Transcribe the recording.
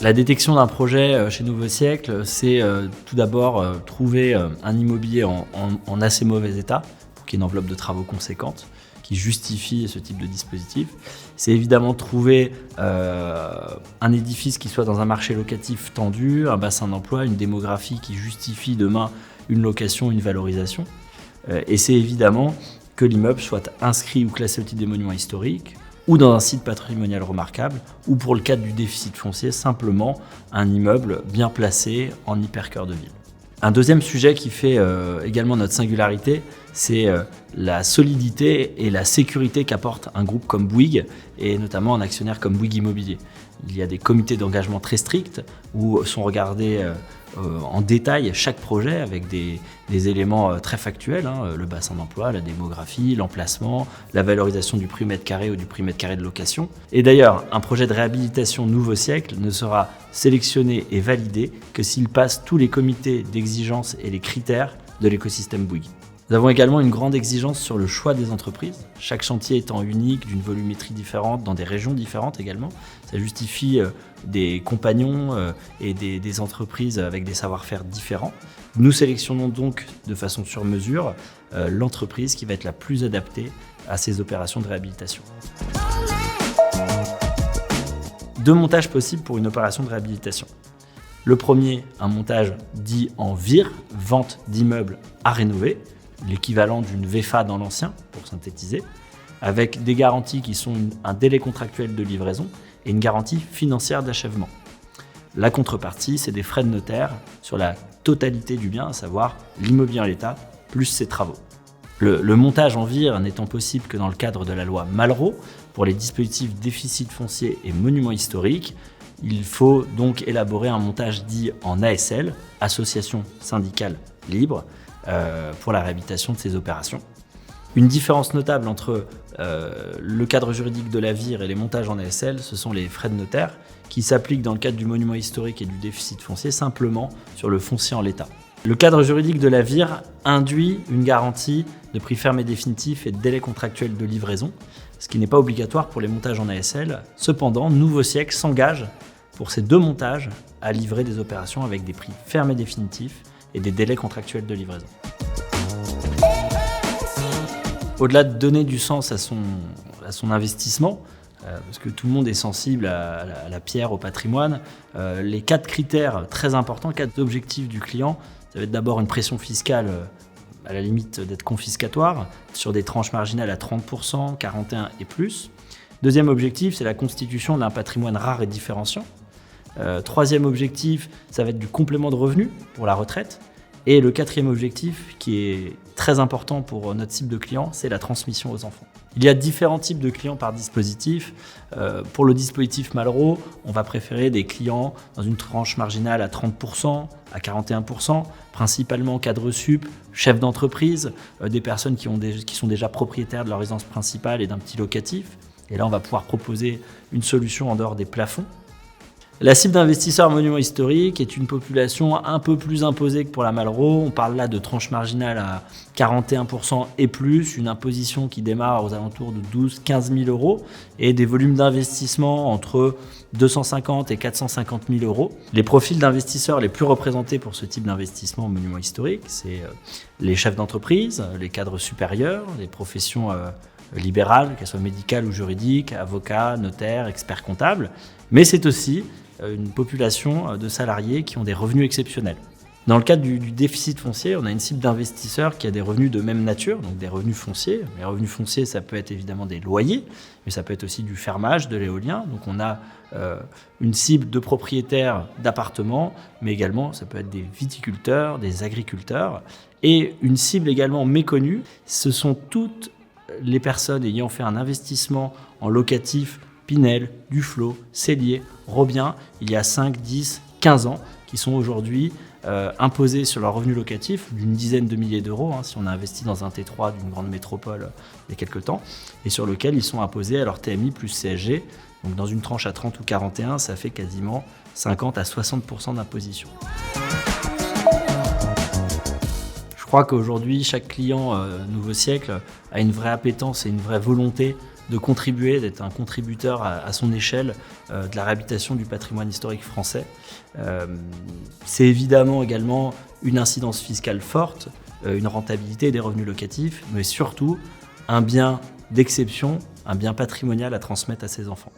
La détection d'un projet chez Nouveau Siècle, c'est tout d'abord trouver un immobilier en assez mauvais état, pour qu'il y ait une enveloppe de travaux conséquente, qui justifie ce type de dispositif. C'est évidemment trouver un édifice qui soit dans un marché locatif tendu, un bassin d'emploi, une démographie qui justifie demain une location, une valorisation. Et c'est évidemment que l'immeuble soit inscrit ou classé au titre des monuments historiques, ou dans un site patrimonial remarquable, ou pour le cadre du déficit foncier, simplement un immeuble bien placé en hyper-cœur de ville. Un deuxième sujet qui fait également notre singularité, c'est la solidité et la sécurité qu'apporte un groupe comme Bouygues, et notamment un actionnaire comme Bouygues Immobilier. Il y a des comités d'engagement très stricts où sont regardés en détail chaque projet avec des éléments très factuels, le bassin d'emploi, la démographie, l'emplacement, la valorisation du prix mètre carré ou du prix mètre carré de location. Et d'ailleurs, un projet de réhabilitation Nouveau Siècle ne sera sélectionné et validé que s'il passe tous les comités d'exigence et les critères de l'écosystème Bouygues. Nous avons également une grande exigence sur le choix des entreprises, chaque chantier étant unique, d'une volumétrie différente, dans des régions différentes également. Ça justifie des compagnons et des entreprises avec des savoir-faire différents. Nous sélectionnons donc de façon sur mesure l'entreprise qui va être la plus adaptée à ces opérations de réhabilitation. 2 montages possibles pour une opération de réhabilitation. Le premier, un montage dit en VIR, vente d'immeubles à rénover, l'équivalent d'une VFA dans l'ancien, pour synthétiser, avec des garanties qui sont un délai contractuel de livraison et une garantie financière d'achèvement. La contrepartie, c'est des frais de notaire sur la totalité du bien, à savoir l'immobilier en l'état plus ses travaux. Le montage en VIR n'étant possible que dans le cadre de la loi Malraux, pour les dispositifs déficit foncier et monuments historiques, il faut donc élaborer un montage dit en ASL, Association syndicale libre, pour la réhabilitation de ces opérations. Une différence notable entre le cadre juridique de la VIR et les montages en ASL, ce sont les frais de notaire qui s'appliquent dans le cadre du monument historique et du déficit foncier simplement sur le foncier en l'état. Le cadre juridique de la VIR induit une garantie de prix ferme et définitif et de délai contractuel de livraison, ce qui n'est pas obligatoire pour les montages en ASL. Cependant, Nouveau Siècle s'engage pour ces 2 montages à livrer des opérations avec des prix fermes et définitifs et des délais contractuels de livraison. Au-delà de donner du sens à son investissement, parce que tout le monde est sensible à la pierre, au patrimoine, les 4 critères très importants, 4 objectifs du client, ça va être d'abord une pression fiscale à la limite d'être confiscatoire, sur des tranches marginales à 30%, 41% et plus. Deuxième objectif, c'est la constitution d'un patrimoine rare et différenciant. Troisième objectif, ça va être du complément de revenus pour la retraite. Et le 4e objectif, qui est très important pour notre cible de clients, c'est la transmission aux enfants. Il y a différents types de clients par dispositif. Pour le dispositif Malraux, on va préférer des clients dans une tranche marginale à 30%, à 41%, principalement cadres sup, chefs d'entreprise, des personnes qui sont déjà propriétaires de leur résidence principale et d'un petit locatif. Et là, on va pouvoir proposer une solution en dehors des plafonds. La cible d'investisseurs monuments historiques est une population un peu plus imposée que pour la Malraux. On parle là de tranches marginales à 41% et plus, une imposition qui démarre aux alentours de 12-15 000 euros et des volumes d'investissement entre 250 et 450 000 euros. Les profils d'investisseurs les plus représentés pour ce type d'investissement en monuments historiques, c'est les chefs d'entreprise, les cadres supérieurs, les professions libérales, qu'elles soient médicales ou juridiques, avocats, notaires, experts comptables, mais c'est aussi une population de salariés qui ont des revenus exceptionnels. Dans le cadre du déficit foncier, on a une cible d'investisseurs qui a des revenus de même nature, donc des revenus fonciers. Les revenus fonciers, ça peut être évidemment des loyers, mais ça peut être aussi du fermage, de l'éolien. Donc on a une cible de propriétaires d'appartements, mais également ça peut être des viticulteurs, des agriculteurs. Et une cible également méconnue, ce sont toutes les personnes ayant fait un investissement en locatif Pinel, Duflot, Cellier, Robien, il y a 5, 10, 15 ans, qui sont aujourd'hui imposés sur leurs revenus locatifs d'une dizaine de milliers d'euros, si on a investi dans un T3 d'une grande métropole il y a quelques temps, et sur lequel ils sont imposés à leur TMI plus CSG. Donc dans une tranche à 30 ou 41, ça fait quasiment 50 à 60% d'imposition. Je crois qu'aujourd'hui, chaque client Nouveau Siècle a une vraie appétence et une vraie volonté de contribuer, d'être un contributeur à son échelle de la réhabilitation du patrimoine historique français. C'est évidemment également une incidence fiscale forte, une rentabilité des revenus locatifs, mais surtout un bien d'exception, un bien patrimonial à transmettre à ses enfants.